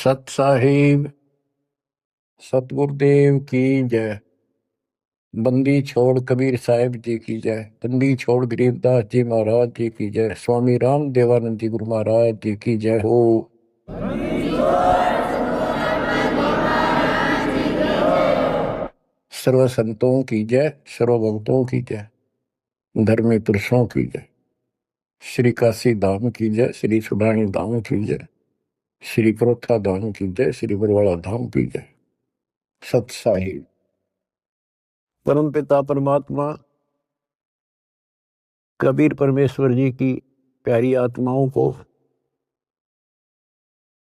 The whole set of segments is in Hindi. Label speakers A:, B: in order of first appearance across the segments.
A: सत साहिब सतगुरुदेव की जय। बंदी छोड़ कबीर साहिब जी की जय। बंदी छोड़ गरीबदास जी महाराज जी की जय। स्वामी राम देवानंद जी गुरु महाराज जी की जय हो। सर्व संतों की जय, सर्व भक्तों की जय, धर्मी पुरुषों की जय। श्री काशी धाम की जय, श्री सुब्राणी धाम की जय, श्री प्रोथा धाम की जय, श्री बरवाड़ा धाम की जय। सत साहिब परम पिता परमात्मा कबीर परमेश्वर जी की प्यारी आत्माओं को,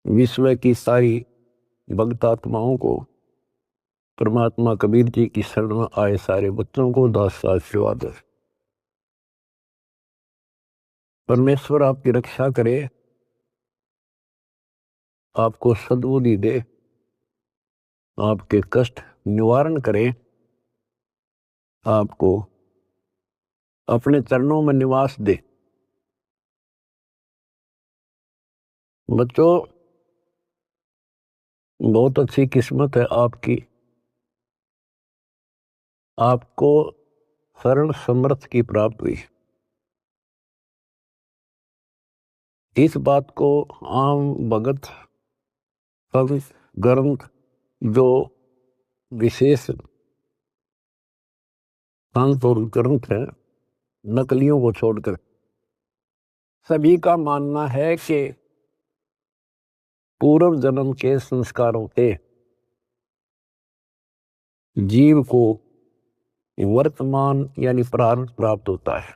A: विश्व की सारी भक्त आत्माओं को, परमात्मा कबीर जी की शरण में आए सारे बच्चों को दास आशीर्वाद। परमेश्वर आपकी रक्षा करे, आपको सद्बुद्धि दे, आपके कष्ट निवारण करे, आपको अपने चरणों में निवास दे। बच्चों, बहुत अच्छी किस्मत है आपकी, आपको शरण समर्थ की प्राप्त हुई। इस बात को आम भगत सब ग्रंथ जो विशेष संत और ग्रंथ है, नकलियों को छोड़कर सभी का मानना है कि पूर्व जन्म के संस्कारों से जीव को वर्तमान यानी प्रारब्ध प्राप्त होता है।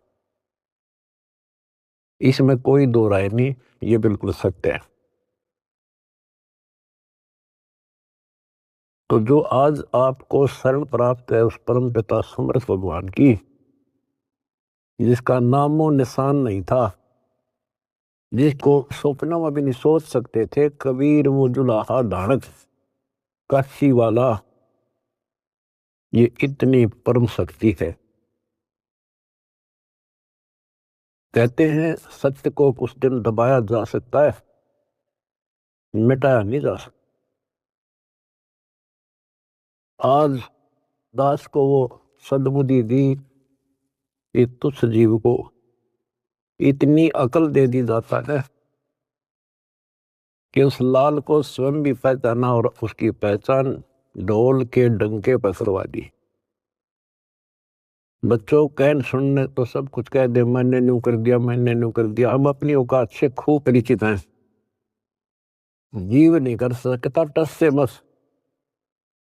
A: इसमें कोई दो राय नहीं, ये बिल्कुल सत्य है। तो जो आज आपको शरण प्राप्त है उस परम पिता समर्थ भगवान की, जिसका नामो निशान नहीं था, जिसको सपनों में भी नहीं सोच सकते थे, कबीर वो जुलाहा धारक काशी वाला, ये इतनी परम शक्ति है। कहते हैं सत्य को कुछ दिन दबाया जा सकता है, मिटाया नहीं जा सकता। आज दास को वो सद्बुद्धि दी, इस तुच्छ जीव को इतनी अकल दे दी जाता है कि उस लाल को स्वयं भी पहचाना और उसकी पहचान ढोल के डंके पर करवा दी। बच्चों, कहन सुनने तो सब कुछ कह दे, मैंने न्यू कर दिया, मैंने न्यू कर दिया। हम अपनी औकात से खूब परिचित हैं, जीव नहीं कर सकता टस से बस,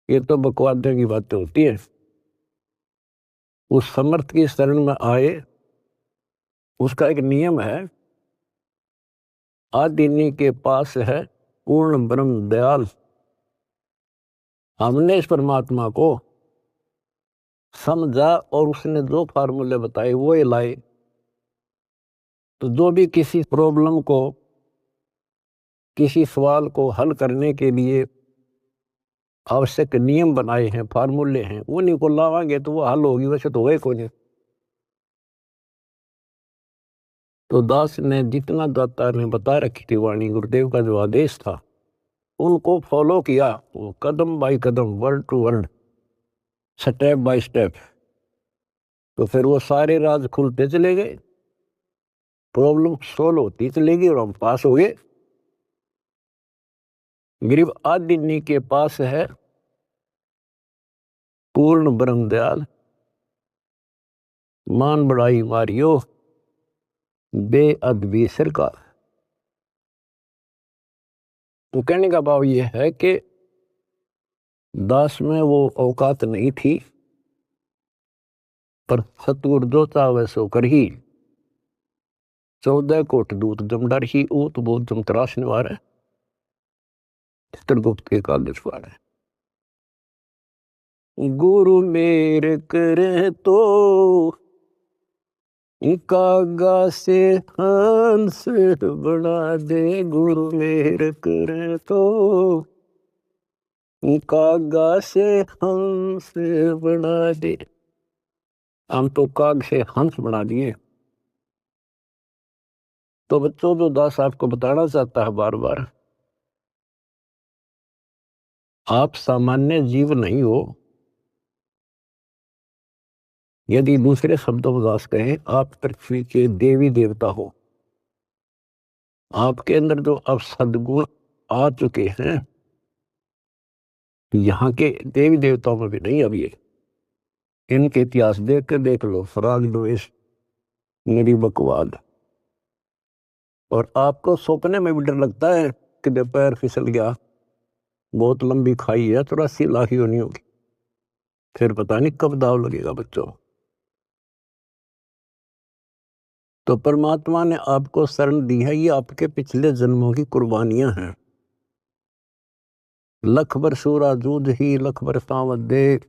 A: ये तो बकवादे की बातें होती है। उस समर्थ की शरण में आए, उसका एक नियम है, आदिनी के पास है पूर्ण ब्रह्म दयाल। हमने इस परमात्मा को समझा और उसने जो फार्मूले बताए वो लाए। तो जो भी किसी प्रॉब्लम को, किसी सवाल को हल करने के लिए आवश्यक नियम बनाए हैं, फार्मूले हैं, उन्हीं को लावांगे तो वो हल होगी, वैसे तो होए को नहीं। तो दास ने जितना दाता ने बता रखी थी वाणी, गुरुदेव का जो आदेश था, उनको फॉलो किया, वो कदम बाय कदम, word to word, step by step. तो फिर वो सारे राज खुलते चले गए, प्रॉब्लम सोल्व होती चलेगी और हम पास हो गए। गरीब आदिनी के पास है पूर्ण ब्रह्म दयाल, मान बढ़ाई मारियो बेअदबी सरकार। तो कहने का भाव ये है कि दास में वो औकात नहीं थी, पर सतगुरु जो चाहे सो कर ही। 14 कोट दूत जमडर ही ऊत बोध जम तराश निवार है, चित्रगुप्त के कागज पार है। गुरु मेरे करे तो कागा से हंस बना दे, गुरु मेरे करे तो कागा से हंस बना दे। हम तो काग से हंस बना दिए। तो बच्चों, जो दास आपको बताना चाहता है बार बार, आप सामान्य जीव नहीं हो। यदि दूसरे शब्दों में दास कहें, आप पृथ्वी के देवी देवता हो। आपके अंदर जो अब सद्गुण आ चुके हैं, यहाँ के देवी देवताओं में भी नहीं। अब ये इनके इतिहास देख के देख लो, फराग द्वेष, निरीबकवाद। और आपको सपने में भी डर लगता है कि पैर फिसल गया, बहुत लंबी खाई है, 84 लाख ही होनी होगी, फिर पता नहीं कब दाव लगेगा बच्चों। तो परमात्मा ने आपको शरण दी है, ये आपके पिछले जन्मों की कुर्बानियां हैं। लख बर सूरा जूझ ही, लख बर सावत दे,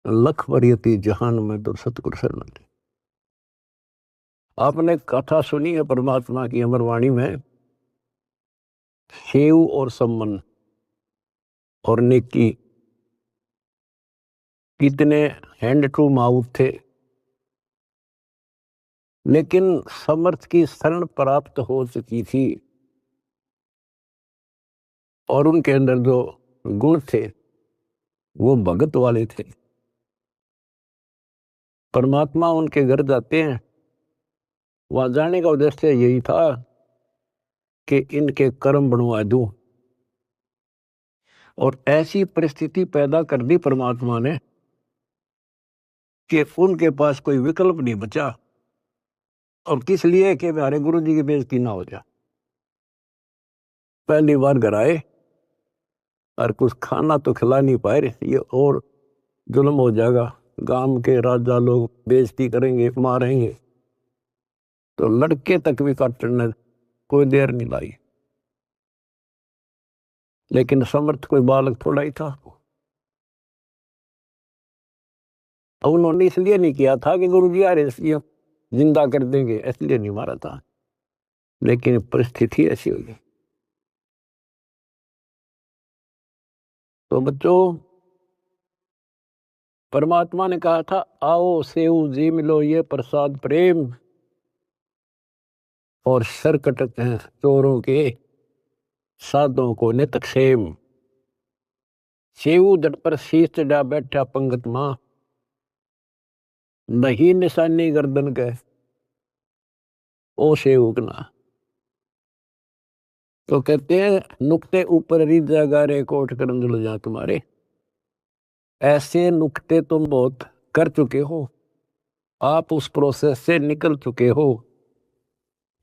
A: लख बर यति जहान में तो सतगुरु शरण दे। आपने कथा सुनी है परमात्मा की अमरवाणी में, सेव और सम्मन और नेकी कितने हैंड टू माउथ थे, लेकिन समर्थ की शरण प्राप्त हो चुकी थी और उनके अंदर जो गुण थे वो भगत वाले थे। परमात्मा उनके घर जाते हैं, वहां जाने का उद्देश्य यही था कि इनके कर्म बनवा दूं। और ऐसी परिस्थिति पैदा कर दी परमात्मा ने कि उनके पास कोई विकल्प नहीं बचा। और किस लिए? कि हमारे गुरु जी की बेइज्जती ना हो जाए। पहली बार घर आए और कुछ खाना तो खिला नहीं पाए, ये और जुल्म हो जाएगा, गांव के राजा लोग बेइज्जती करेंगे, मारेंगे। तो लड़के तक भी काटने कोई देर नहीं लाई। लेकिन समर्थ कोई बालक थोड़ा ही था। उन्होंने इसलिए नहीं किया था कि गुरु जी यार इसलिए जिंदा कर देंगे, इसलिए नहीं मारा था, लेकिन परिस्थिति ऐसी हुई। तो बच्चों, परमात्मा ने कहा था आओ सेऊ जी मिलो ये प्रसाद प्रेम, और सर कटते हैं चोरों के, साधों को नितक्षेम। सेऊ दट पर शीश चढ़ा बैठा पंगत मां, नहीं निशानी गर्दन के, ओ सेवकना। तो कहते हैं नुक्ते ऊपर रिजा गारे कोट करम जुल जा तुम्हारे। ऐसे नुक्ते तुम बहुत कर चुके हो, आप उस प्रोसेस से निकल चुके हो,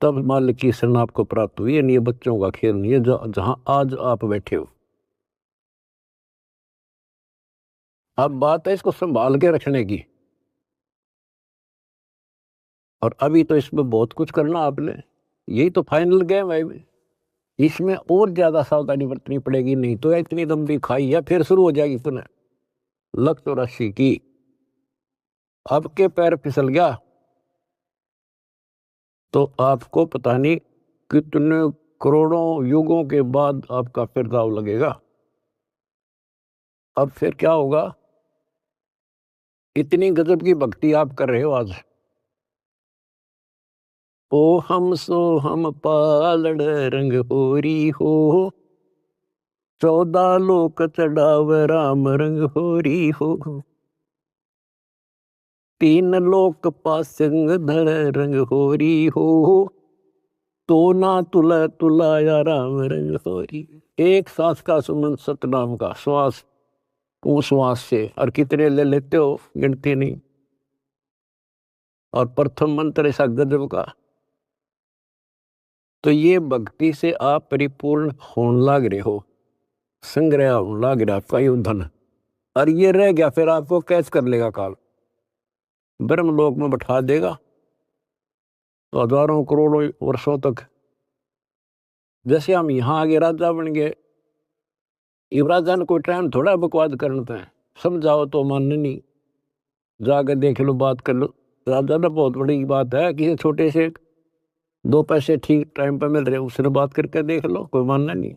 A: तब मालिक की शरण आपको प्राप्त हुई है। नहीं, ये बच्चों का खेल नहीं है जहां आज आप बैठे हो। अब बात है इसको संभाल के रखने की। और अभी तो इसमें बहुत कुछ करना आपने, यही तो फाइनल गेम है। इसमें और ज्यादा सावधानी बरतनी पड़ेगी, नहीं तो इतनी लंबी खाई है फिर शुरू हो जाएगी पुनः। लख 84 की, अब के पैर फिसल गया तो आपको पता नहीं कितने करोड़ों युगों के बाद आपका फिर दाव लगेगा। अब फिर क्या होगा? इतनी गजब की भक्ति आप कर रहे हो आज। ओ हम सो हम पालड़ रंग होरी हो, 14 लोक चढ़ाव राम रंग होरी हो, 3 लोक पासंग धर रंग होरी हो, तो ना तुला तुलाया राम रंग होरी। एक सांस का सुमन सतनाम का श्वास, वो श्वास से और कितने ले लेते हो गिनती नहीं। और प्रथम मंत्र ऐसा गजब का। तो ये भक्ति से आप परिपूर्ण होने लग रहे हो, संग्रह होने लग रहा आपका ये धन। और ये रह गया फिर आपको कैच कर लेगा काल, ब्रह्मलोक में बैठा देगा तो हजारों करोड़ों वर्षों तक। जैसे हम यहाँ आगे राजा बन गए, युवराजा ने कोई टाइम थोड़ा बकवाद करना है, समझाओ तो मानने नहीं, जाकर देख लो, बात कर लो। राजा ने बहुत बड़ी बात है, किसी छोटे से 2 पैसे ठीक टाइम पर मिल रहे, उसने बात करके देख लो, कोई मानना नहीं।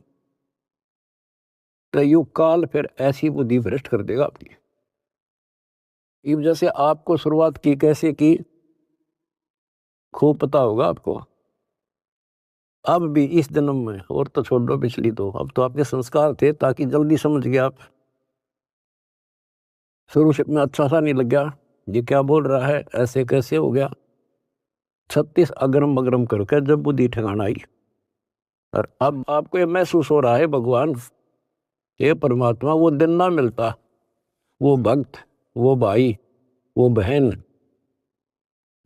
A: तो युग काल फिर ऐसी बुद्धि भ्रष्ट कर देगा आपकी। इस वजह से आपको शुरुआत की कैसे की खूब पता होगा आपको। अब भी इस जन्म में, और तो छोड़ दो पिछली, तो अब तो आपके संस्कार थे ताकि जल्दी समझ गए आप। शुरू से में अच्छा सा नहीं लग गया, ये क्या बोल रहा है, ऐसे कैसे हो गया। 36 अगरम बगरम करके जब बुद्धि ठिकाना आई, और अब आपको ये महसूस हो रहा है भगवान, ये परमात्मा वो दिन ना मिलता, वो भक्त, वो भाई, वो बहन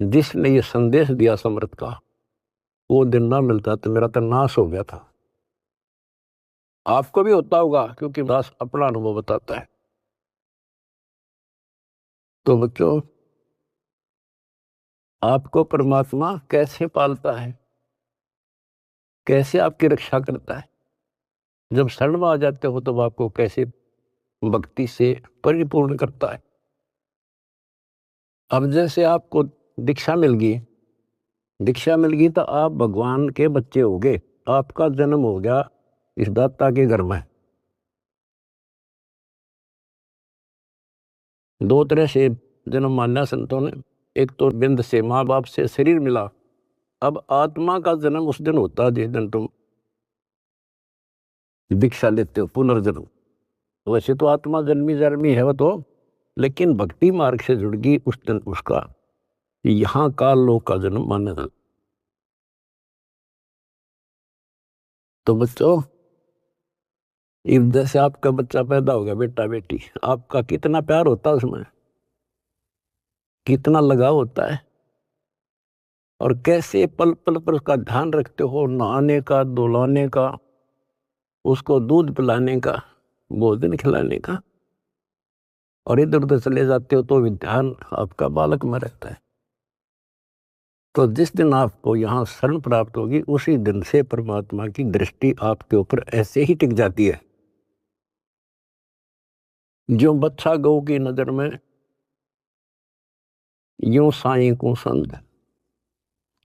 A: जिसने ये संदेश दिया समर्थ का, वो दिन ना मिलता तो मेरा तो नाश हो गया था। आपको भी होता होगा, क्योंकि दास अपना अनुभव बताता है। तो बच्चों, आपको परमात्मा कैसे पालता है, कैसे आपकी रक्षा करता है, जब शरण में आ जाते हो तब आपको कैसे भक्ति से परिपूर्ण करता है। अब जैसे आपको दीक्षा मिल गई, दीक्षा मिल गई तो आप भगवान के बच्चे हो गए, आपका जन्म हो गया इस दाता के घर में। दो तरह से जन्म माना संतों ने, एक तो बिंद से माँ बाप से शरीर मिला, अब आत्मा का जन्म उस दिन होता है जिस दिन तुम दीक्षा लेते हो, पुनर्जन्म। वैसे तो आत्मा जन्मी जन्मी है वो तो, लेकिन भक्ति मार्ग से जुड़ गई उस दिन उसका यहाँ काल लोक का जन्म माना जाता। तो बच्चों, जैसे आपका बच्चा पैदा हो गया, बेटा बेटी, आपका कितना प्यार होता है उसमें, कितना लगाव होता है, और कैसे पल पल पर उसका ध्यान रखते हो, नहाने का, धुलाने का, उसको दूध पिलाने का, भोजन खिलाने का, और इधर उधर चले जाते हो तो भी ध्यान आपका बालक में रहता है। तो जिस दिन आपको यहाँ शरण प्राप्त होगी, उसी दिन से परमात्मा की दृष्टि आपके ऊपर ऐसे ही टिक जाती है। जो बच्चा गौ की नजर में यूं साईं को संग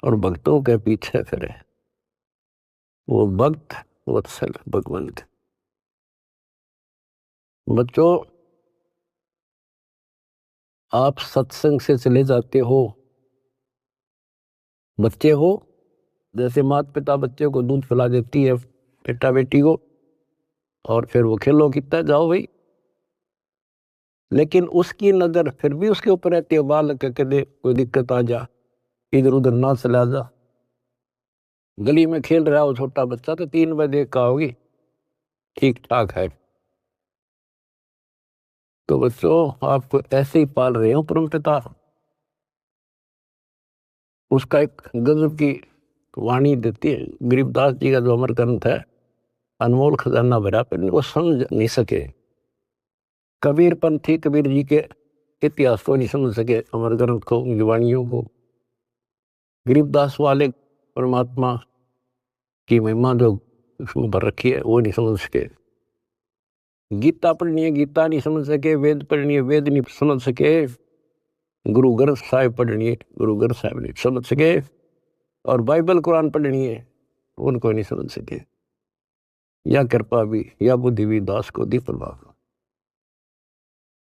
A: और भक्तों के पीछे फिरे, वो भक्त वत्सल भगवंत। बच्चों, आप सत्संग से चले जाते हो, बच्चे हो, जैसे माता पिता बच्चे को दूध पिला देती है, बेटा बेटी को, और फिर वो खेलो कितना जाओ भाई, लेकिन उसकी नजर फिर भी उसके ऊपर रहती है, बालक के दे कोई दिक्कत आ जा, इधर उधर ना चला जा। गली में खेल रहा हो छोटा बच्चा तो 3 बजे का होगी, ठीक ठाक है। तो बच्चों, आप ऐसे ही पाल रहे हो परम पिता। उसका एक गजब की वाणी देती है, गरीबदास जी का जो अमर ग्रंथ है, अनमोल खजाना भरा, पर वो समझ नहीं सके। कबीर पंथी कबीर जी के इतिहास को नहीं समझ सके, अमर ग्रंथ को, उनकी वाणियों को। गरीबदास वाले परमात्मा की महिमा जो उसमें भर रखी है वो नहीं समझ सके। गीता पढ़नी है, गीता नहीं समझ सके। वेद पढ़नी है, वेद नहीं समझ सके। गुरु ग्रंथ साहिब पढ़नी है, गुरु ग्रंथ साहिब नहीं समझ सके। और बाइबल कुरान पढ़नी है, उनको नहीं समझ सके। या कृपा भी या बुद्धि भी दास को दी परमात्मा,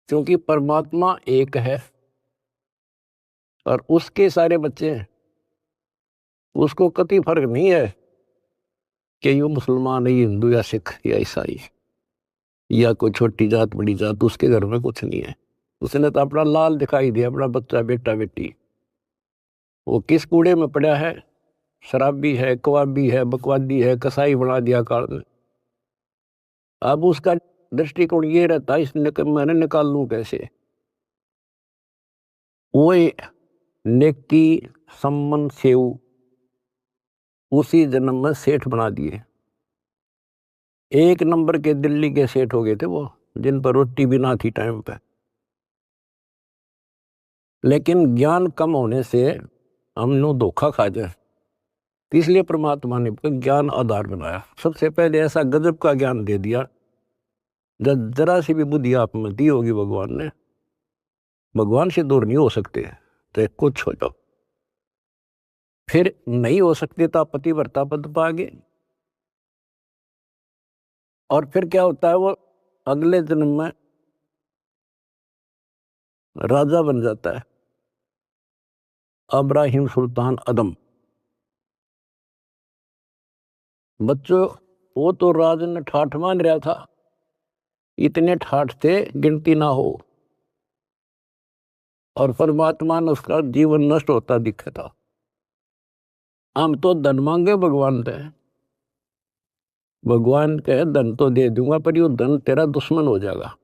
A: क्योंकि परमात्मा एक है और उसके सारे बच्चे हैं। उसको कति फर्क नहीं है कि ये मुसलमान है, ये हिंदू या सिख या ईसाई या कोई छोटी जात बड़ी जात, उसके घर में कुछ नहीं है। उसने तो अपना लाल दिखाई दिया, अपना बच्चा बेटा बेटी। वो किस कूड़े में पड़ा है, शराबी है, कवाबी है, बकवादी है, कसाई बना दिया काल में। अब उसका दृष्टिकोण ये रहता है, इसने मैंने निकाल लूं कैसे। वो नेकी सम्मन सेव उसी जन्म में सेठ बना दिए। 1 नंबर के दिल्ली के सेठ हो गए थे वो, जिन पर रोटी भी ना थी टाइम पे। लेकिन ज्ञान कम होने से हम लोग धोखा खा जाए, तो इसलिए परमात्मा ने ज्ञान आधार बनाया। सबसे पहले ऐसा गजब का ज्ञान दे दिया, जब जरा सी भी बुद्धि आप में दी होगी भगवान ने, भगवान से दूर नहीं हो सकते, तो कुछ हो जाओ। फिर नहीं हो सकते तो आप पतिव्रता पद पाओगे। और फिर क्या होता है, वो अगले जन्म में राजा बन जाता है, अब्राहिम सुल्तान अदम। बच्चों, वो तो राज ने ठाठ मान रहा था, इतने ठाठ थे गिनती ना हो, और परमात्मा ने उसका जीवन नष्ट होता दिखा था। हम तो धन मांगे भगवान से, भगवान कहे धन तो दे दूंगा पर यो धन तेरा दुश्मन हो जाएगा,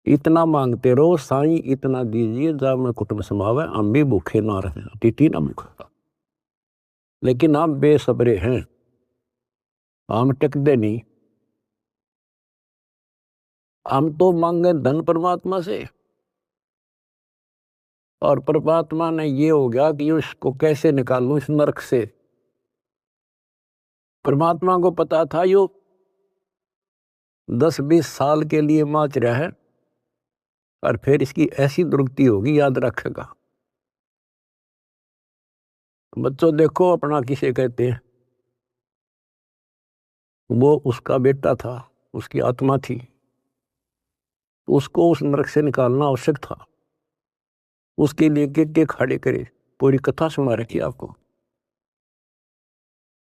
A: इतना मांगते रहो साईं इतना दीजिए जब मैं कुटुंब समावे, हम भी भूखे ना रहे, अतिथि ना भूखा। लेकिन हम बेसब्रे हैं, हम टिकते नहीं, हम तो मांगे धन परमात्मा से, और परमात्मा ने ये हो गया कि इसको कैसे निकालूं इस नरक से। परमात्मा को पता था यो 10-20 साल के लिए माच रहा है, और फिर इसकी ऐसी दुर्गति होगी, याद रखेगा। बच्चों देखो, अपना किसे कहते हैं, वो उसका बेटा था, उसकी आत्मा थी, उसको उस नरक से निकालना आवश्यक था। उसके लिए के खड़े करे, पूरी कथा सुना रखी आपको।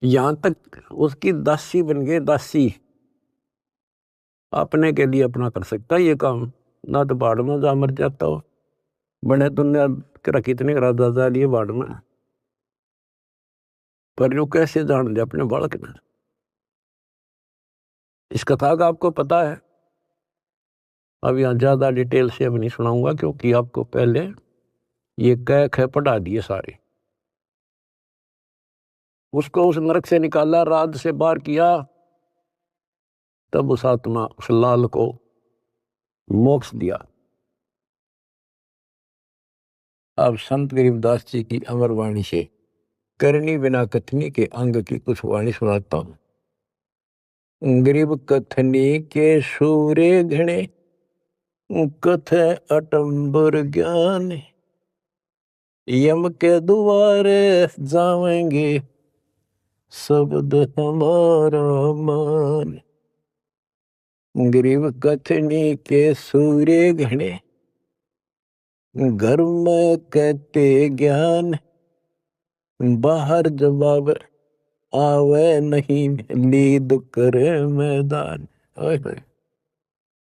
A: यहां तक उसकी दासी बन गए, दासी अपने के लिए अपना कर सकता है ये काम, ना तो बाढ़ में जा मर जाता हो, बने दुनिया के कितने राजा जा लिए बाढ़ में, पर यो कैसे जान दे अपने बालक ने। इस कथा का आपको पता है। अब यहाँ ज्यादा डिटेल से अब नहीं सुनाऊंगा, क्योंकि आपको पहले ये कह पढ़ा दिए सारे। उसको उस नरक से निकाला, राज से बाहर किया, तब उस आत्मा उस लाल को मोक्ष दिया। अब संत गरीबदास जी की अमर वाणी से करनी बिना कथनी के अंग की कुछ वाणी सुनाता हूं। गरीब कथनी के सूरे घणे, कथ अटंबर ज्ञान, यम के द्वारे जावेंगे शब्द हमारा मान। गरीब कथनी के सूर्य घने, घर में कहते ज्ञान, बाहर जवाब आवे नहीं, नींद करे मैदान।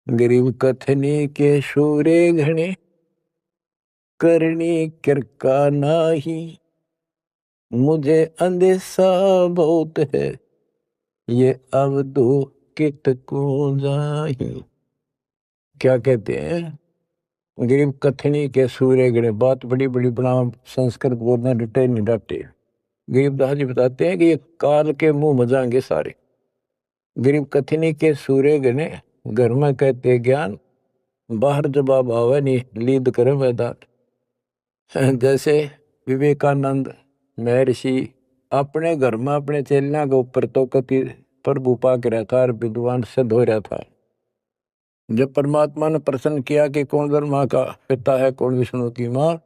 A: गरीब कथनी के सूर्य घने, करनी किरका नाही, मुझे अंदेशा बहुत है, ये अब दो कित को जाही। क्या कहते हैं, गरीब कथनी के सूर्य गणे, बात बड़ी बड़ी बना संस्कृत बोलना डटे नहीं डटे। गरीबदास जी बताते हैं कि ये काल के मुंह मजाएंगे सारे। गरीब कथनी के सूर्य गणे, घर में कहते ज्ञान, बाहर जवाब आवे नहीं, लीद करे मैदान। जैसे विवेकानंद महर्षि अपने घर में अपने चेलिया के ऊपर तो कति प्रभु पाक रहा था और विद्वान सिद्ध हो रहा था। जब परमात्मा ने प्रश्न किया कि कौन ब्रह्मा का पिता है, कौन विष्णु की मां,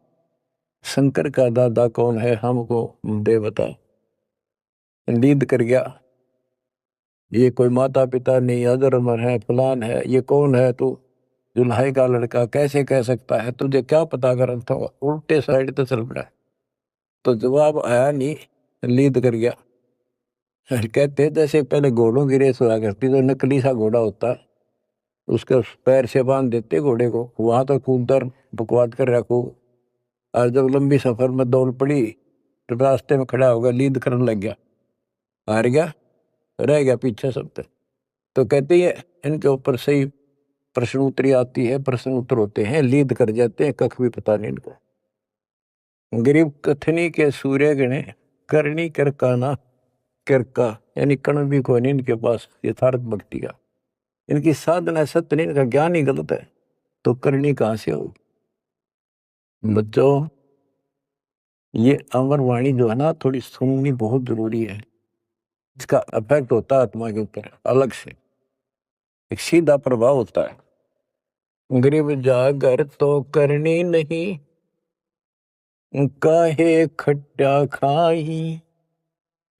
A: शंकर का दादा कौन है, हमको दे बता। लीद कर गया, ये कोई माता पिता नहीं, अधर्म है, फलान है, ये कौन है तू, जुल्हाई का लड़का कैसे कह सकता है, तुझे क्या पता कर था। उल्टे साइड तो चल पड़ा, तो जवाब आया नहीं, लीद कर गया। कहते जैसे पहले घोड़ों की रेस हुआ करती, तो नकली सा घोड़ा होता, उसके पैर से बांध देते घोड़े को, वहां तो कूदकर बकवाद कर रखो, और जब लंबी सफर में दौड़ पड़ी तो रास्ते में खड़ा होगा, लीद करने लग गया, हार गया, रह गया पीछे सब तक। तो कहते हैं इनके ऊपर सही प्रश्न उत्तरी आती है, प्रश्न उत्तर होते हैं, लीद कर जाते हैं, कख भी पता नहीं इनको। गरीब कथनी के सूर्य गणे, करनी कर काना, किरका यानी कण भी कोई नहीं इनके पास यथार्थ भक्ति का, इनकी साधना सत्य नहीं, इनका ज्ञान ही गलत है, तो करनी कहां से होगी। बच्चों, ये अमर वाणी जो है ना, थोड़ी सुननी बहुत जरूरी है। इसका इफेक्ट होता है आत्मा के ऊपर अलग से, एक सीधा प्रभाव होता है। गरीब जागर तो करनी नहीं, काहे खट्टा खाई,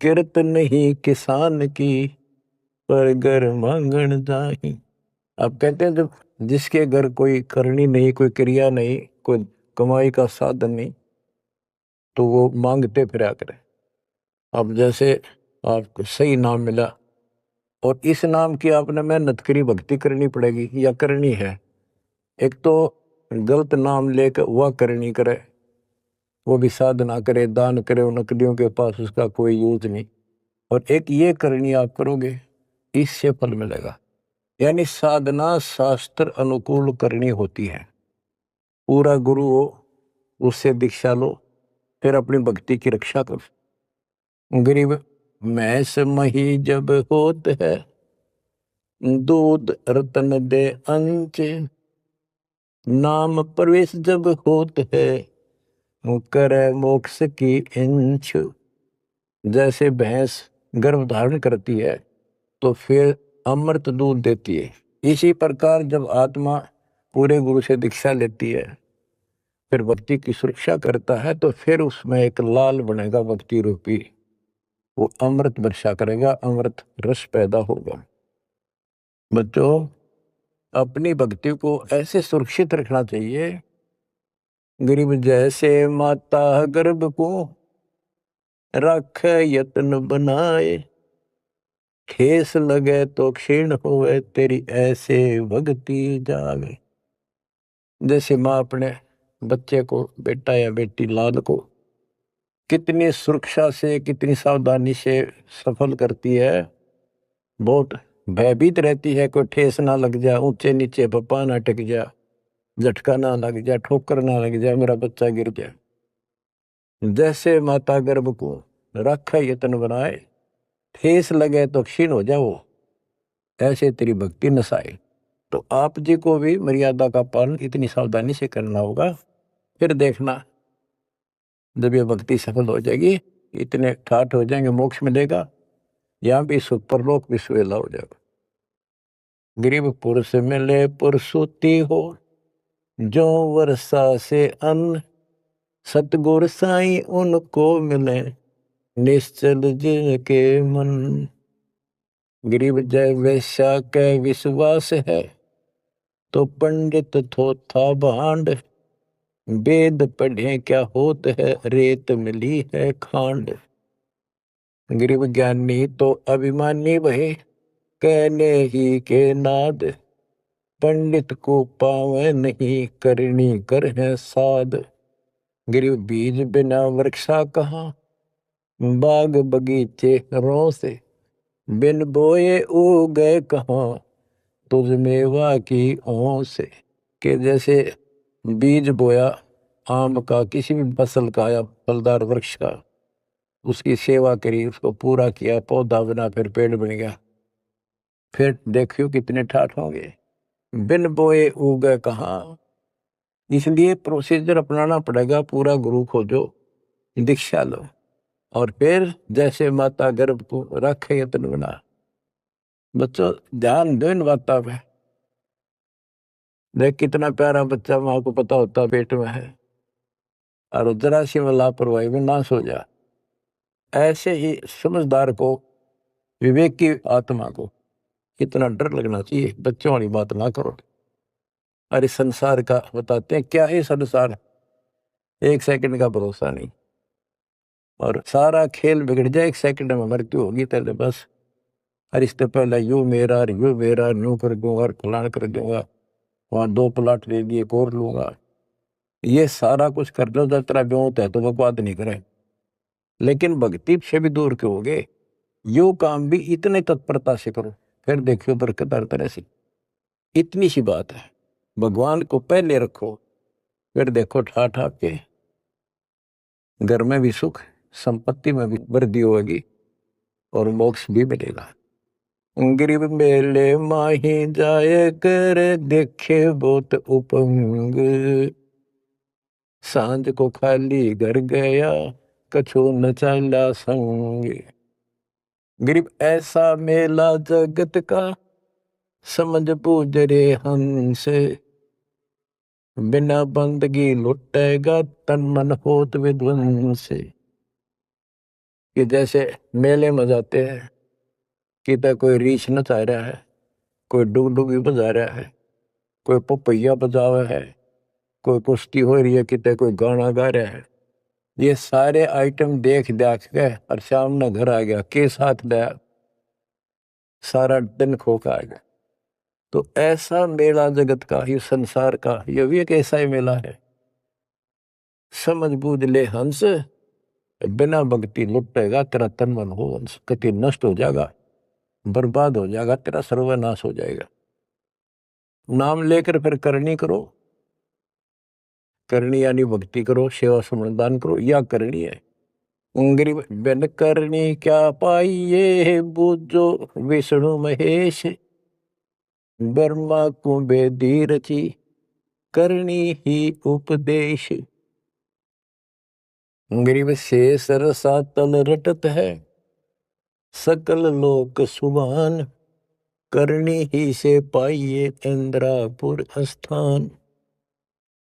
A: किरत नहीं किसान की, पर घर मांगन जाही। अब कहते हैं जब जिसके घर कोई करनी नहीं, कोई क्रिया नहीं, कोई कमाई का साधन नहीं, तो वो मांगते फिरा करे। अब जैसे आपको सही नाम मिला, और इस नाम की आपने मेहनत करी, भक्ति करनी पड़ेगी या करनी है। एक तो गलत नाम लेकर वह करनी करे, वो भी साधना करे, दान करे, उन नकलियों के पास उसका कोई यूज नहीं। और एक ये करनी आप करोगे, इससे फल मिलेगा। यानी साधना शास्त्र अनुकूल करनी होती है। पूरा गुरु हो, उससे दीक्षा लो, फिर अपनी भक्ति की रक्षा करो। गरीब मैस मही जब होत है, दूध रतन दे अंच, नाम प्रवेश जब होत है, करे मोक्ष की इंच। जैसे भैंस गर्भ धारण करती है तो फिर अमृत दूध देती है, इसी प्रकार जब आत्मा पूरे गुरु से दीक्षा लेती है, फिर भक्ति की सुरक्षा करता है, तो फिर उसमें एक लाल बनेगा भक्ति रूपी, वो अमृत वर्षा करेगा, अमृत रस पैदा होगा। बच्चों, अपनी भक्ति को ऐसे सुरक्षित रखना चाहिए। गरीब जैसे माता गर्भ को रखे यत्न बनाए, ठेस लगे तो क्षीण होवे, तेरी ऐसे भक्ति जागे। जैसे माँ अपने बच्चे को, बेटा या बेटी लाल को कितनी सुरक्षा से, कितनी सावधानी से सफल करती है, बहुत भयभीत रहती है, कोई ठेस ना लग जाए, ऊंचे नीचे पप्पा ना टिक जाए, झटका ना लग जाए, ठोकर ना लग जाए, मेरा बच्चा गिर जाए। जैसे माता गर्भ को रखे यत्न बनाए, ठेस लगे तो क्षीण हो जाओ, ऐसे तेरी भक्ति नसाए। तो आप जी को भी मर्यादा का पालन इतनी सावधानी से करना होगा। फिर देखना, जब ये भक्ति सफल हो जाएगी, इतने ठाठ हो जाएंगे, मोक्ष मिलेगा, यहाँ भी सुख परलोक भी सुहेला हो जाएगा। गरीब पुरुष मिले पुरसुती हो, जो वर्षा से अन्न, सतगुर साई उनको मिले, निश्चल जिनके मन। गरीब जय वैश्या के विश्वास है, तो पंडित थोथा भांड, वेद पढ़े क्या होत है, रेत मिली है खांड। गरीब ज्ञानी तो अभिमानी वहे, कहने ही के नाद, पंडित को पावे नहीं, करनी कर है साध। गरीब बीज बिना वृक्षा कहाँ, बाग बगीचे रो से, बिन बोए उगे कहाँ, तुझ मेवा की ओं से। कि जैसे बीज बोया आम का, किसी भी फसल का या फलदार वृक्ष का, उसकी सेवा करी, उसको पूरा किया, पौधा बना, फिर पेड़ बन गया, फिर देखियो कितने ठाठ होंगे। बिन बोए उगे कहाँ, इसलिए प्रोसीजर अपनाना पड़ेगा। पूरा गुरु खोजो, दीक्षा लो, और फिर जैसे माता गर्भ को रखे यत्न बना। बच्चों, ध्यान दो इन बातों पे। देख कितना प्यारा बच्चा, माँ को पता होता पेट में है, और जरा सी में लापरवाही में नाश हो जा। ऐसे ही समझदार को, विवेक की आत्मा को कितना डर लगना चाहिए। बच्चों वाली बात ना करो। अरे संसार का बताते हैं, क्या है संसार, एक सेकंड का भरोसा नहीं, और सारा खेल बिगड़ जाए, एक सेकंड में मृत्यु होगी तेरे बस। अरे इससे पहले यू मेरा यूं कर दूंगा और फलान कर दूंगा, वहां 2 प्लाट ले लिए, एक और लूंगा। ये सारा कुछ कर लो, जब तेरा ब्योत है तो बकवाद नहीं करे, लेकिन भक्ति से भी दूर क्यों हो गए। यो काम भी इतने तत्परता से करो, फिर देखियो बरकत हर तरह से। इतनी सी बात है, भगवान को पहले रखो, फिर देखो ठाठ आपके घर में भी सुख, संपत्ति में भी वृद्धि होगी, और मोक्ष भी मिलेगा। गरीब मेले माही जाए कर, देखे बहुत उपंग, सांझ को खाली घर गया, कछु न चला संग। गरीब ऐसा मेला जगत का, समझ बूझ रे हंस, बिना बंदगी लुटेगा, तन मन होत विध्वंस। कि जैसे मेले में जाते हैं, कितना कोई रीछ नचा रहा है, कोई डुगडुगी बजा रहा है, कोई पपैया बजा रहा है, कोई कुश्ती हो रही है, कितने कोई गाना गा रहा है, ये सारे आइटम देख देख के और शाम में घर आ गया के साथ दया सारा दिन खो का आ गया। तो ऐसा मेला जगत का, ये संसार का, ये भी एक ऐसा ही मेला है। समझ बूझ ले हंस, बिना भक्ति लुटेगा तेरा तन मन हो हंस, कति नष्ट हो जाएगा, बर्बाद हो जाएगा, तेरा सर्वनाश हो जाएगा। नाम लेकर फिर करनी करो, करनी यानी भक्ति करो, सेवा समर्दान करो, या करनी है। गरीब बिन करनी क्या पाइये, बूझो विष्णु महेश, ब्रह्मा को बेदी रची, करनी ही उपदेश। गरीब शेष रसातल रटत है, सकल लोक सुभान, करनी ही से पाइये इंद्रापुर स्थान।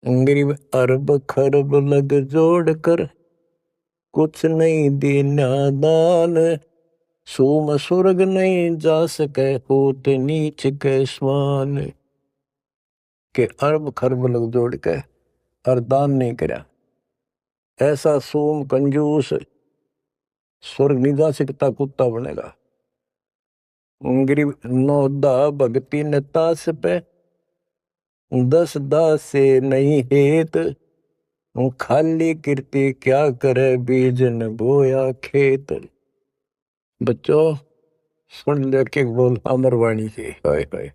A: गरीब अरब खरब लग जोड़ कर, कुछ नहीं दीना दान, सोम स्वर्ग नहीं जा सके, होत नीच के स्वान। के अरब खरब लग जोड़ के और दान नहीं करा, ऐसा सोम कंजूस स्वर्ग नहीं जा सकता, कुत्ता बनेगा। गरीब नौदा भक्ति नतास पे, 10 दास से नहीं हेत, खाली कीर्ति क्या करे, बीज न बोया खेत। बच्चों सुन लेके बोल अमरवाणी की, हाय हाय।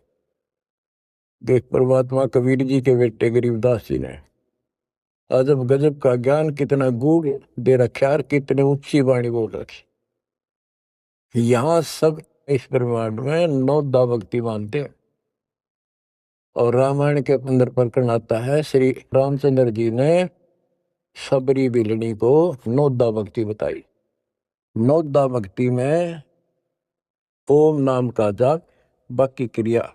A: देख परमात्मा कबीर जी के बेटे गरीबदास जी ने अजब गजब का ज्ञान कितना गूढ़ दे रखा, कितने ऊंची वाणी बोल रखी। यहाँ सब इस ब्रह्मांड में 9 दा भक्ति मानते हैं। और रामायण के अंदर प्रकरण आता है, श्री रामचंद्र जी ने सबरी बिलनी को 9 दा भक्ति बताई। 9 दा भक्ति में ओम नाम का जाप, बाकी क्रिया,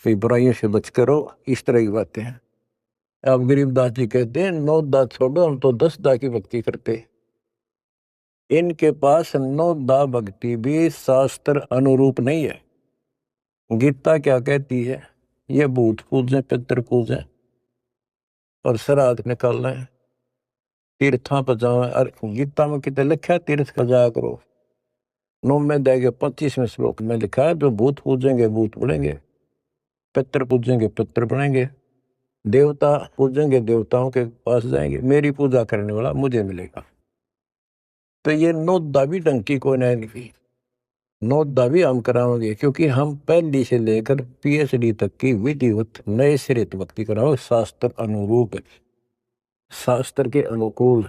A: फिर बुराइयों से बच करो, इस तरह की बातें हैं। अब गरीबदास जी कहते हैं 9 दा छोड़ो, हम तो 10 दा की भक्ति करते। इनके पास 9 दा भक्ति भी शास्त्र अनुरूप नहीं है। गीता क्या कहती है, ये भूत पूजें पितर पूजें और श्राद्ध निकालना है, तीर्थां पर जाओ। और गीता में कितने लिखा है, तीर्थ पर जाया करो। 9 में देगे 25वें श्लोक में लिखा है, जो भूत पूजेंगे भूत बनेंगे, पितर पूजेंगे पितर बनेंगे, देवता पूजेंगे देवताओं के पास जाएंगे, मेरी पूजा करने वाला मुझे मिलेगा। तो ये 9 दा भी डंकी को नहीं, 9 दा भी हम कराओगे, क्योंकि हम पहली से लेकर PhD तक की विधिवत नए सिरे भक्ति कराओ, शास्त्र अनुरूप, शास्त्र के अनुकूल।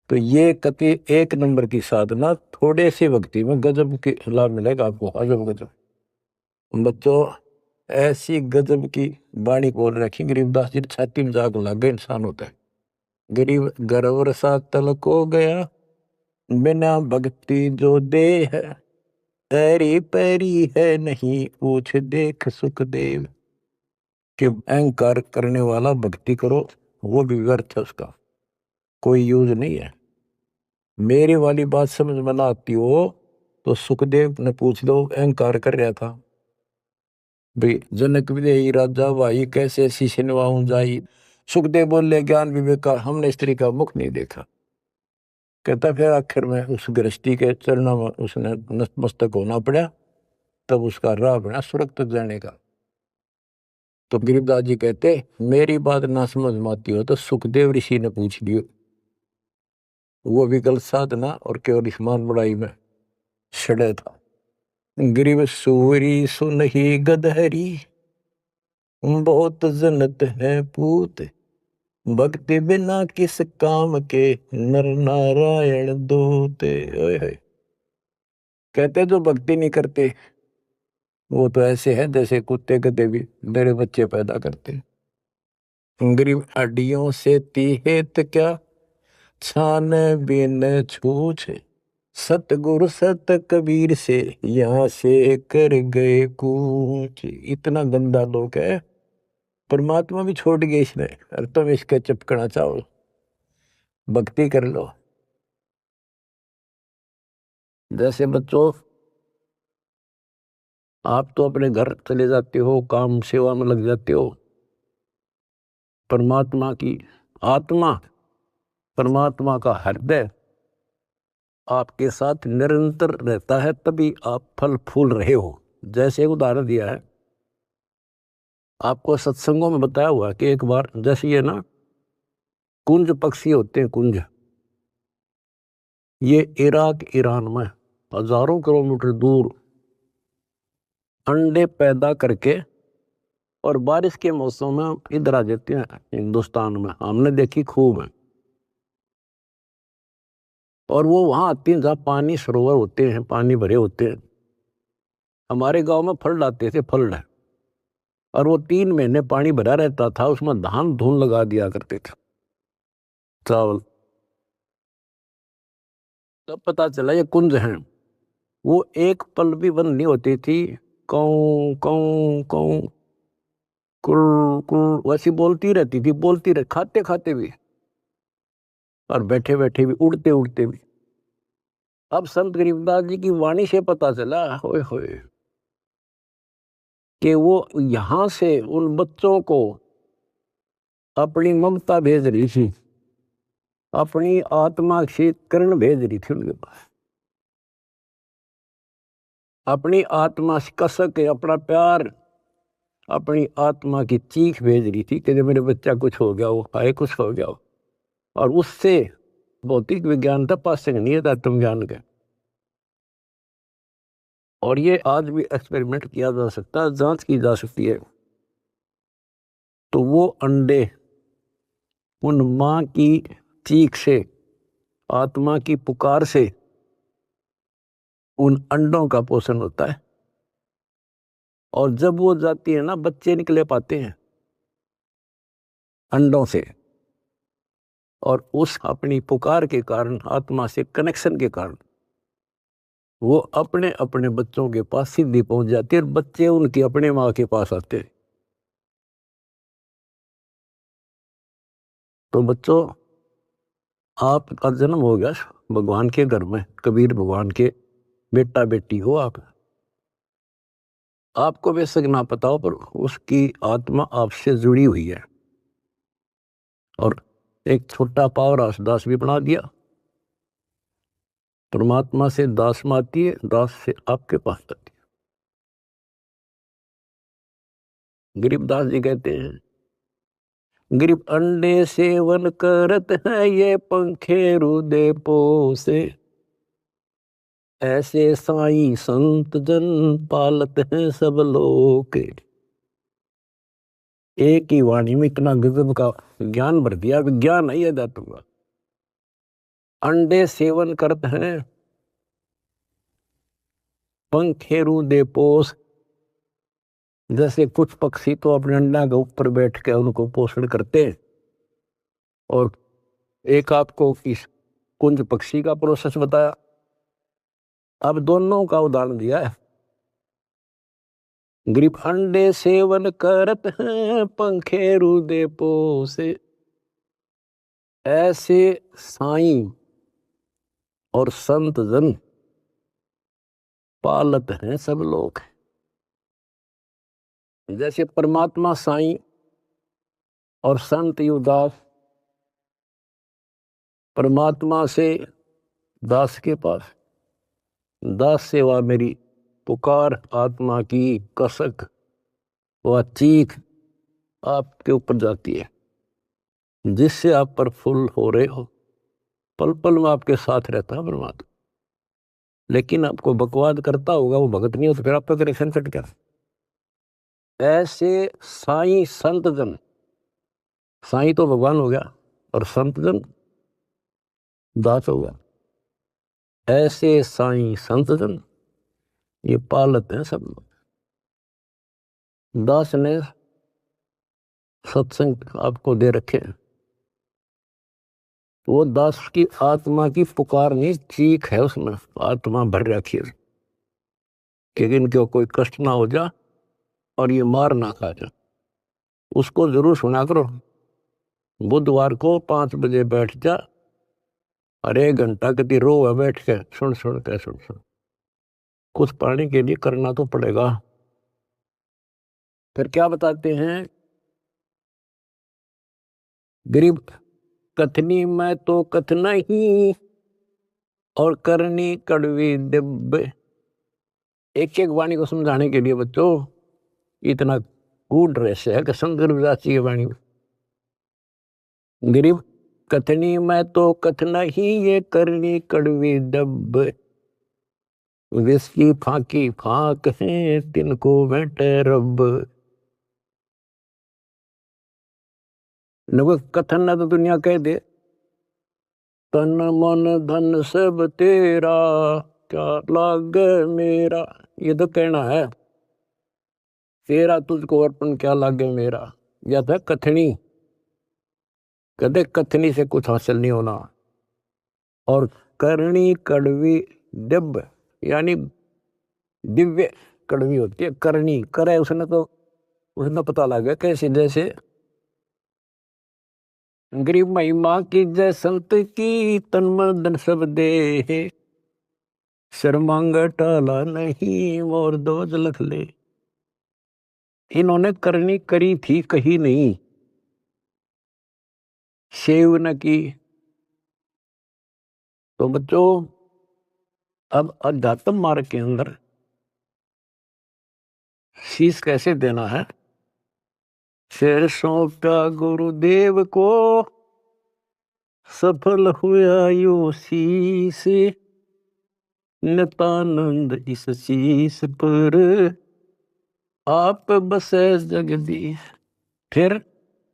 A: तो ये कति 1 नंबर की साधना, थोड़े से भक्ति में गजब के लाभ मिलेगा आपको, अजब गजब। बच्चों ऐसी गजब की वाणी बोल रखी गरीबदास जी, छाती में जाग लग गए इंसान होता है। गरीब गर्वर सा तल को गया, बिना भक्ति जो दे है, ऐरी पैरी है नहीं पूछ देख सुखदेव। कि अहंकार करने वाला भक्ति करो, वो भी व्यर्थ है, उसका कोई यूज नहीं है। मेरी वाली बात समझ में ना आती हो तो सुखदेव ने पूछ लो, अहंकार कर रहा था भाई, जनक विदेही राजा भाई कैसे शीशे नवाऊं जाई। सुखदेव बोले ज्ञान विवेक का हमने स्त्री का मुख नहीं देखा। कहता फिर आखिर में उस गृहस्थी के चरणों में उसने नतमस्तक होना पड़ा, तब उसका राह बना स्वर्ग तक जाने का। तो गरीबदास जी कहते, मेरी बात ना समझ में आती हो तो सुखदेव ऋषि ने पूछ लियो, वो भी गलत साधना और केवल ईमान बड़ाई में छड़े था। गरीब सूरी सुनही गदहरी, बहुत जनत है पूत, भक्ति बिना किस काम के, नर नारायण दूते। ओए होए। कहते जो भक्ति नहीं करते वो तो ऐसे है जैसे कुत्ते गधे भी मेरे बच्चे पैदा करते। गरीब हड्डियों से तीहेत क्या, छान बिन छूछ, सतगुरु सत कबीर से यहाँ से कर गए कूच। इतना गंदा लोग है, परमात्मा भी छोड़ गए इसने, और तुम इसके चिपकना चाहो, भक्ति कर लो। जैसे बच्चों आप तो अपने घर चले जाते हो, काम सेवा में लग जाते हो, परमात्मा की आत्मा परमात्मा का हृदय आपके साथ निरंतर रहता है, तभी आप फल फूल रहे हो। जैसे एक उदाहरण दिया है, आपको सत्संगों में बताया हुआ कि एक बार जैसे ये ना कुंज पक्षी होते हैं, कुंज, ये इराक ईरान में हजारों किलोमीटर दूर अंडे पैदा करके और बारिश के मौसम में इधर आ जाते हैं हिंदुस्तान में, हमने देखी खूब है। और वो वहां आती हैं जहाँ पानी सरोवर होते हैं, पानी भरे होते हैं। हमारे गांव में फल्ड आते थे, फल्ड, और वो 3 महीने पानी भरा रहता था, उसमें धान धून लगा दिया करते थे, चावल। तब पता चला ये कुंज हैं। वो एक पल भी बंद नहीं होती थी, कौ कौ कौ कुर कुर वैसी बोलती रहती थी, बोलती रह, खाते खाते भी और बैठे बैठे भी, उड़ते उड़ते भी। अब संत गरीबदास जी की वाणी से पता चला, होए होए, कि वो यहां से उन बच्चों को अपनी ममता भेज रही थी, अपनी आत्मा से किरण भेज रही थी उनके पास, अपनी आत्मा से कसक के अपना प्यार, अपनी आत्मा की चीख भेज रही थी कि जब मेरे बच्चा कुछ हो गया हो, आए कुछ हो गया हो। और उससे भौतिक विज्ञान था, पास नहीं है तत्व ज्ञान के। और ये आज भी एक्सपेरिमेंट किया जा सकता है, जांच की जा सकती है। तो वो अंडे उन माँ की चीख से, आत्मा की पुकार से उन अंडों का पोषण होता है। और जब वो जाती है ना, बच्चे निकले पाते हैं अंडों से, और उस अपनी पुकार के कारण, आत्मा से कनेक्शन के कारण, वो अपने अपने बच्चों के पास सीधी पहुंच जाती है, और बच्चे उनकी अपने माँ के पास आते हैं। तो बच्चों, आपका जन्म हो गया भगवान के घर में, कबीर भगवान के बेटा बेटी हो आप। आपको बेशक ना पता हो, पर उसकी आत्मा आपसे जुड़ी हुई है। और एक छोटा पावर दास भी बना दिया। परमात्मा से दास में आती है, दास से आपके पास आती है। गरीबदास जी कहते हैं, गरीब अंडे सेवन करत है, ये पंखे रुदे पोसे, ऐसे साईं संत जन पालत हैं सब लोग। एक ही वाणी में इतना गजब का ज्ञान भर दिया, विज्ञान है ये धातु का। अंडे सेवन करते हैं, पंखे रुदे पोस, जैसे कुछ पक्षी तो अपने अंडा के ऊपर बैठ के उनको पोषण करते हैं। और एक आपको इस कुंज पक्षी का प्रोसेस बताया, अब दोनों का उदाहरण दिया है। गरीब अंडे सेवन करत हैं, पंखे रुदे पोसे, ऐसे साईं और संत जन पालत हैं सब लोग। जैसे परमात्मा साईं और संत युवदास परमात्मा से दास के पास, दास सेवा मेरी पुकार, आत्मा की कसक, वह चीख आपके ऊपर जाती है, जिससे आप प्रफुल्ल हो रहे हो। पल पल में आपके साथ रहता है परमात्मा। लेकिन आपको बकवाद करता होगा, वो भगत नहीं हो, तो फिर आपका कनेक्शन कट गया। ऐसे साईं संत जन, साईं तो भगवान हो गया और संत जन दास हो गया। ऐसे साईं संत जन ये पालत हैं सब लोग। दास ने सत्संग आपको दे रखे हैं, वो दास की आत्मा की पुकार नहीं, चीख है उसमें, आत्मा भर रखी है कि इनको कोई कष्ट ना हो जा और ये मार ना खा जा। उसको जरूर सुना करो। बुधवार को 5 बजे बैठ जा, और 1 घंटा कभी रो बैठ के सुन सुन के, सुन सुन, कुछ पाने के लिए करना तो पड़ेगा। फिर क्या बताते हैं, गरीब कथनी मैं तो कथना ही और करनी कड़वी दिव्य। एक एक वाणी को समझाने के लिए बच्चों इतना गूढ़ रहस्य है कि शंकर विदास जी की वाणी में गरीब कथनी मैं तो कथना ही ये करनी कड़वी दब। विस्की फाकी फाक है तिनको बैठे रब। न कथन ना तो दुनिया कह दे तन मन धन सब तेरा क्या लाग मेरा। ये तो कहना है तेरा तुझको अर्पण क्या लागे मेरा। या था कथनी कदे कथनी से कुछ हासिल नहीं होना। और करनी कड़वी दिव्य यानी दिव्य कड़वी होती है। करनी करे उसने पता लग गया कैसे जैसे गरीब महिमा की जय संत की तन मन धन सब दे। शर्मांग टाला नहीं मोर दोज लख ले। इन्होंने करनी करी थी कही नहीं सेव न की। तो बच्चों अब अध्यात्म मार्ग के अंदर शीश कैसे देना है। शेर सौंपा गुरुदेव को सफल हुआ यो शीश। नितानंद इस शीश पर आप बसे जगदीश। फिर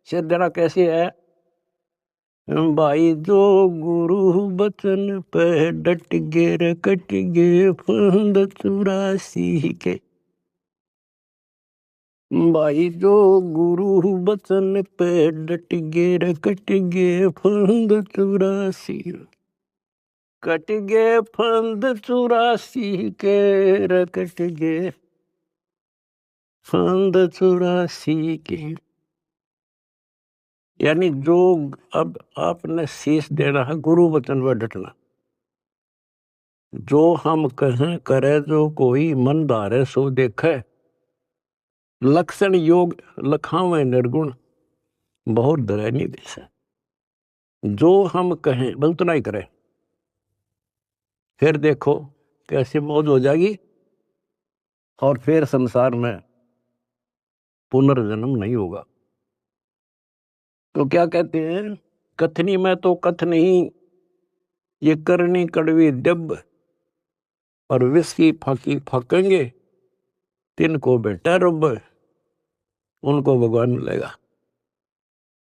A: शेर देना कैसे है। भाई जो गुरु बचन पे डट गे कट गे फंद 84 के। भाई जो गुरु बचन पे डट गे कट गे फंद 84। कट गे फंद 84 के कट गे फंद 84 के। यानी जो अब आपने शीश देना है गुरु वचन पर डटना। जो हम कहें करे जो कोई मन धारे सो देखे। लक्षण योग लखावे निर्गुण बहुत डरे नहीं देश। जो हम कहें बस उतना ही करें फिर देखो कैसे मौज हो जाएगी। और फिर संसार में पुनर्जन्म नहीं होगा। तो क्या कहते हैं कथनी में तो कथ नहीं ये करनी कड़वी दब। और विष की फाकी फाकेंगे तिनको बेटा रब उनको भगवान मिलेगा।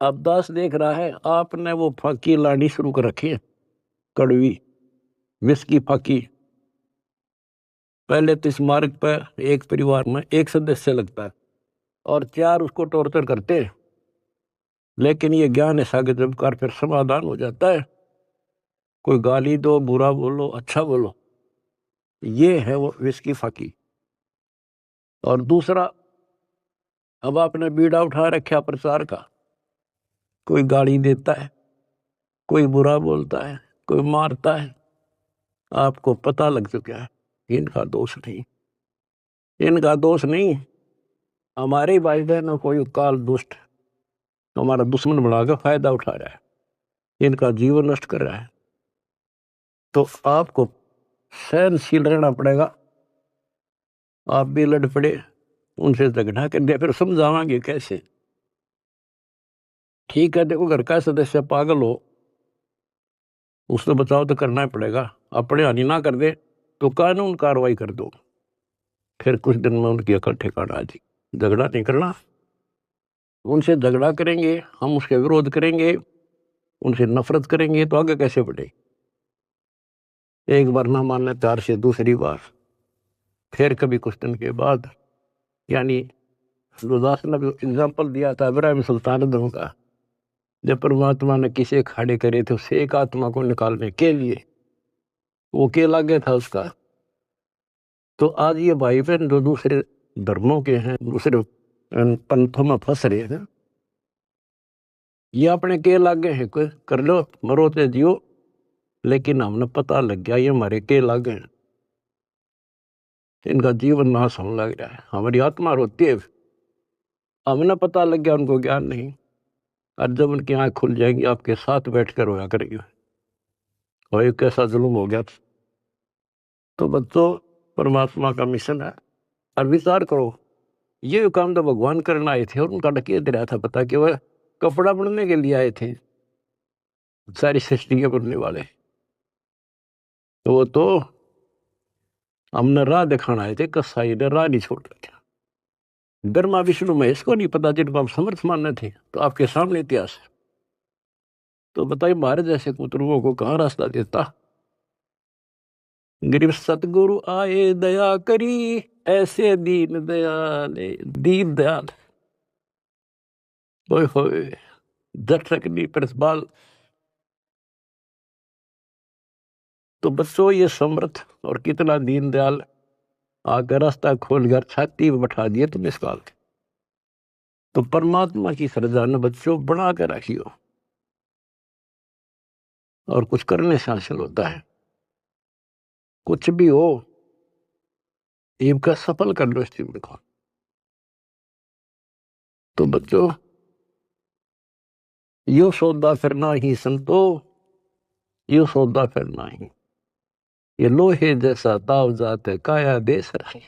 A: अब दास देख रहा है आपने वो फाकी लानी शुरू कर रखी है कड़वी विष की फाकी। पहले तो इस मार्ग पर एक परिवार में एक सदस्य लगता है और 4 उसको टॉर्चर करते हैं। लेकिन ये ज्ञान ऐसा कि जब कर फिर समाधान हो जाता है। कोई गाली दो बुरा बोलो अच्छा बोलो ये है वो विष की फाकी। और दूसरा अब आपने बीड़ा उठा रखा प्रचार का। कोई गाली देता है कोई बुरा बोलता है कोई मारता है। आपको पता लग चुका है इनका दोष नहीं। इनका दोष नहीं हमारे भाई बहनों कोई काल दुष्ट हमारा दुश्मन बनाकर फायदा उठा रहा है इनका जीवन नष्ट कर रहा है। तो आपको सहनशील रहना पड़ेगा। आप भी लड़ पड़े उनसे झगड़ा कर दिया फिर समझावांगे कैसे। ठीक है देखो घर का सदस्य पागल हो उससे बचाव तो करना ही पड़ेगा। अपने हानि ना कर दे तो कानून कार्रवाई कर दो। फिर कुछ दिन में उनकी अकल ठिकाना आ जाएगी। झगड़ा नहीं करना। उनसे झगड़ा करेंगे हम उसके विरोध करेंगे उनसे नफरत करेंगे तो आगे कैसे बढ़े। एक बार ना मानने 4 से दूसरी बार फिर कभी कुछ दिन के बाद। यानी लुदास ने भी एग्जाम्पल दिया था इब्राहिम सुल्तान का जब परमात्मा ने किसे खड़े करे थे उसे एक आत्मा को निकालने के लिए वो के लागे था उसका। तो आज ये भाई बहन जो दूसरे धर्मों के हैं दूसरे पंथों में फंस रहे हैं ये अपने के लागे हैं कोई कर लो मरो ते जियो। लेकिन हमने पता लग गया ये हमारे के लागे हैं। इनका जीवन नाश होने लग रहा है हमारी आत्मा रोती है। हमने पता लग गया उनको ज्ञान नहीं। और जब उनकी आंख खुल जाएंगी आपके साथ बैठकर रोया करेंगे, और ये कैसा जुल्म हो गया। तो बच्चों, परमात्मा का मिशन है। और विचार करो, ये काम तो भगवान करने आए थे और उनका डकिया दे रहा था पता कि वह कपड़ा बनने के लिए आए थे, सारी सृष्टि के बनने वाले। तो वो तो हमने राह दिखाना आए थे, कसाई ने राह नहीं छोड़ रखा। ब्रह्मा विष्णु महेश को नहीं पता जिनको हम समर्थ मानने थे, तो आपके सामने इतिहास है। तो बताइए हमारे जैसे कुतरुओं को कहाँ रास्ता देता। गरीब सतगुरु आए दया करी, ऐसे दीन दयाल, दीन दयाल ओए होए दर्शकनी प्रतिपाल। तो बच्चों ये समर्थ और कितना दीन दयाल आकर रास्ता खोल कर छाती में बैठा दिए तुम इस काल के। तो परमात्मा की श्रद्धा न बच्चों बना कर रखियो, और कुछ करने से हासिल होता है। कुछ भी हो इनका सफल कर लो इस जीवन को। तो बच्चों, यो सौदा फिरना ही संतो, यो सौदा फिरना ही, ये लोहे जैसा ताव जात है काया देश रहे।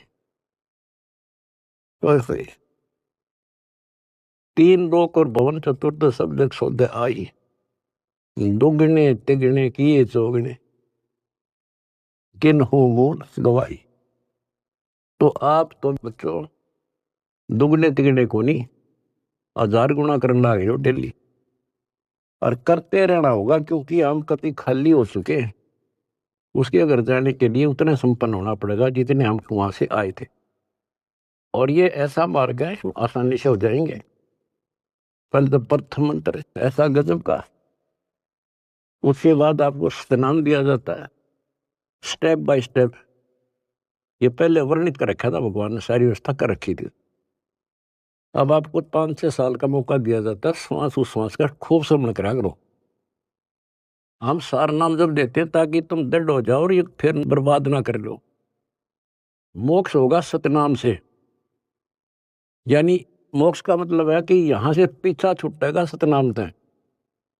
A: तीन लोक और भवन चतुर्थ सब जग सौदे आई, दुगने तिगने किए चौगने, किन हो गुण गवाई। तो आप तो बच्चों दुगने तिगने को नहीं, 1000 गुना करना है डेली, और करते रहना होगा, क्योंकि हम कभी खाली हो चुके हैं। उसके घर जाने के लिए उतने संपन्न होना पड़ेगा जितने हम वहां से आए थे। और ये ऐसा मार्ग है आसानी से हो जाएंगे। पहले तो प्रथम मंत्र ऐसा गजब का, उसके बाद आपको स्नान दिया जाता है स्टेप बाय स्टेप। ये पहले वर्णित कर रखा था भगवान ने, सारी व्यवस्था कर रखी थी। अब आपको 5-6 साल का मौका दिया जाता है, श्वास उश्वास का खूब श्रवण करा करो। हम सार नाम जब देते हैं ताकि तुम दृढ़ हो जाओ और ये फिर बर्बाद ना कर लो। मोक्ष होगा सतनाम से, यानी मोक्ष का मतलब है कि यहां से पीछा छूटेगा सतनाम तक।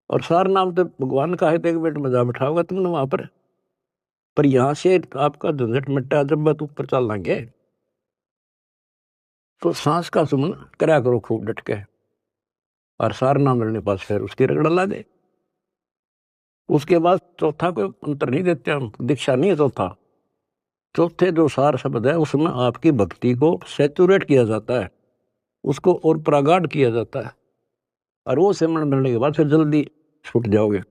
A: और सार नाम तो भगवान का है, तो एक मिनट मजा बिठाओगा तुमने वहां पर यहां से आपका झंझट मिट्टा जब बात ऊपर चल लेंगे। तो सांस का सुमन करा करो खूब डट के, और सार नाम मिलने पास फिर उसकी रगड़ ला दे। उसके बाद चौथा कोई अंतर नहीं देते हम, दीक्षा नहीं है चौथा। चौथे जो सार शब्द है उसमें आपकी भक्ति को सैचुरेट किया जाता है, उसको और प्रगाढ़ किया जाता है, और वो सिमरण मिलने के बाद फिर जल्दी छूट जाओगे।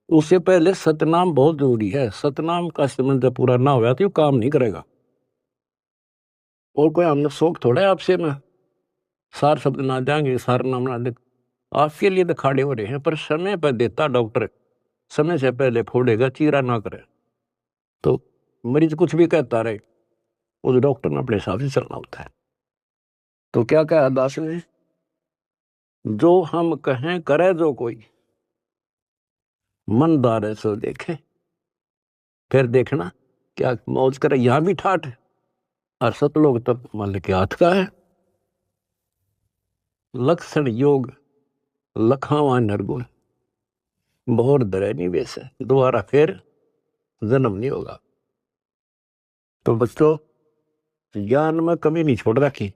A: उससे पहले सतनाम बहुत जरूरी है। सतनाम का सिमरण जब पूरा ना होगा तो ये काम नहीं करेगा। और कोई हमने शौक थोड़ा है आपसे में सार शब्द ना देंगे, सार नाम ना दे। आपके लिए तो खाड़े हो रहे हैं, पर समय पर देता डॉक्टर, समय से पहले फोड़ेगा, चीरा ना करे। तो मरीज कुछ भी कहता रहे, उस डॉक्टर ने अपने हिसाब से चलना होता है। तो क्या कहा दास ने, जो हम कहें करे जो कोई, मन दारे सो देखे। फिर देखना क्या मौज करे, यहां भी ठाठ है, और सतलोक तक मान के हाथ का है। लक्षण योग लखावा नरगुण, बहुर दरे निवेश है, दोबारा फिर जन्म नहीं होगा। तो बच्चों, ज्ञान में कमी नहीं छोड़ रखी।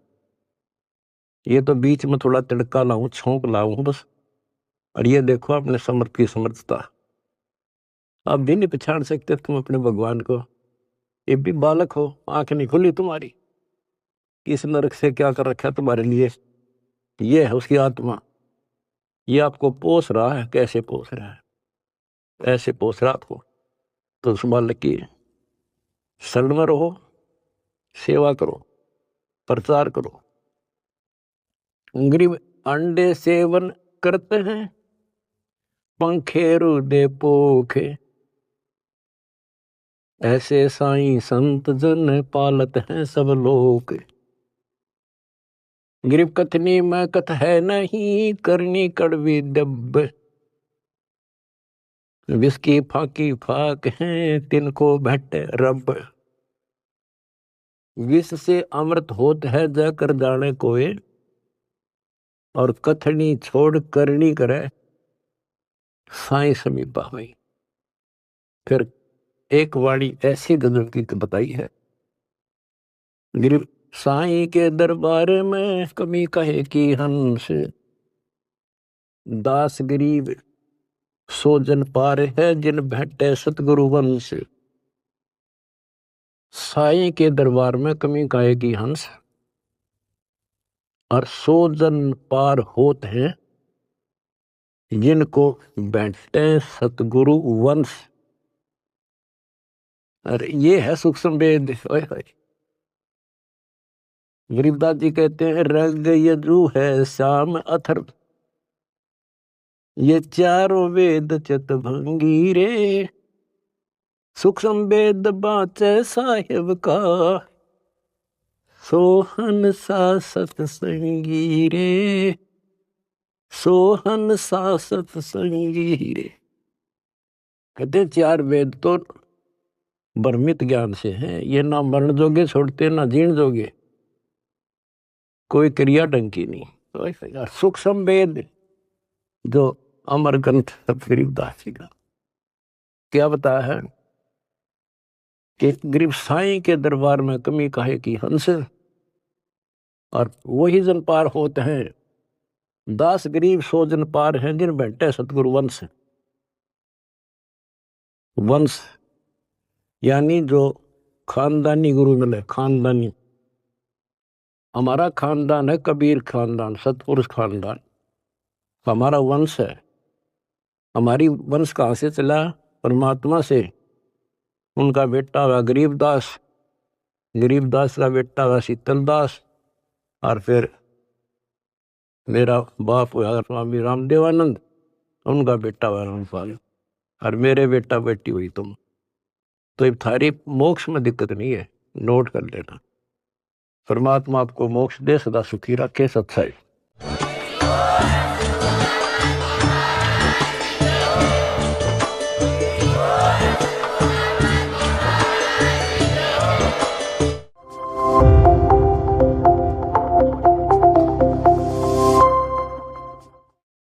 A: ये तो बीच में थोड़ा तिड़का लाऊं, छोंक लाऊं बस। और ये देखो अपने समर्थ की समर्थता, आप भी नहीं पहचान सकते तुम अपने भगवान को। ये भी बालक हो, आंख नहीं खुली तुम्हारी, किस नरक से क्या कर रखा है तुम्हारे लिए। ये है उसकी आत्मा, ये आपको पोस रहा है। कैसे पोस रहा है, ऐसे पोस रहा आपको। तो उस बालक की शरण में रहो, सेवा करो, प्रचार करो। गरीब अंडे सेवन करते हैं, पंखे रुदे पोखे, ऐसे साईं संत जन पालत हैं सब लोग। गरीब कथनी में कथ है नहीं, करनी कड़वी दब, विस्की फाकी फाक है तिनको भट्ट रब। विष से अमृत होत है जाकर जाने कोई, और कथनी छोड़ करनी करे साई समीपा हुई। फिर एक वाणी ऐसी गजल की बताई है, गरीब साई के दरबार में कमी कहे की हंस, दास गरीब सो जन पार है जिन भेटे सतगुरु वंश। साई के दरबार में कमी कहे की हंस, और सो जन पार होत हैं जिनको बैठते सतगुरु वंश। अरे ये है सूक्ष्म वेद। गरीबदास जी कहते हैं रग यजु है श्याम अथर्व, ये चारों वेद चितभंगी रे, सूक्ष्म वेद बाचे साहिब का, सोहन सा सतसंगी रे, सोहन सा सतसंगी रे। कहते चार वेद तो भ्रमित ज्ञान से हैं, ये ना मरण जोगे छोड़ते ना जीण जोगे, कोई क्रिया ढंग की नहीं। सूक्ष्म वेद जो अमर ग्रंथ गरीबदास जी का क्या बताया है कि गरीब साईं के दरबार में कमी काहे की हंस, और वही जन पार होते हैं, दास गरीब सो जन पार हैं जिन बैठे सतगुरु वंश। वंश यानी जो खानदानी गुरु मिले, खानदानी। हमारा खानदान है कबीर खानदान, सतपुरुष खानदान, हमारा वंश है। हमारी वंश कहाँ से चला? परमात्मा से। उनका बेटा हुआ गरीबदास, गरीबदास का बेटा हुआ शीतलदास, और फिर मेरा बाप हुआ स्वामी रामदेवानंद, उनका बेटा हुआ रामपाल, और मेरे बेटा बेटी हुई तुम। तो ये थारी मोक्ष में दिक्कत नहीं है, नोट कर लेना। परमात्मा आपको मोक्ष दे, सदा सुखी रखे। सत्संग।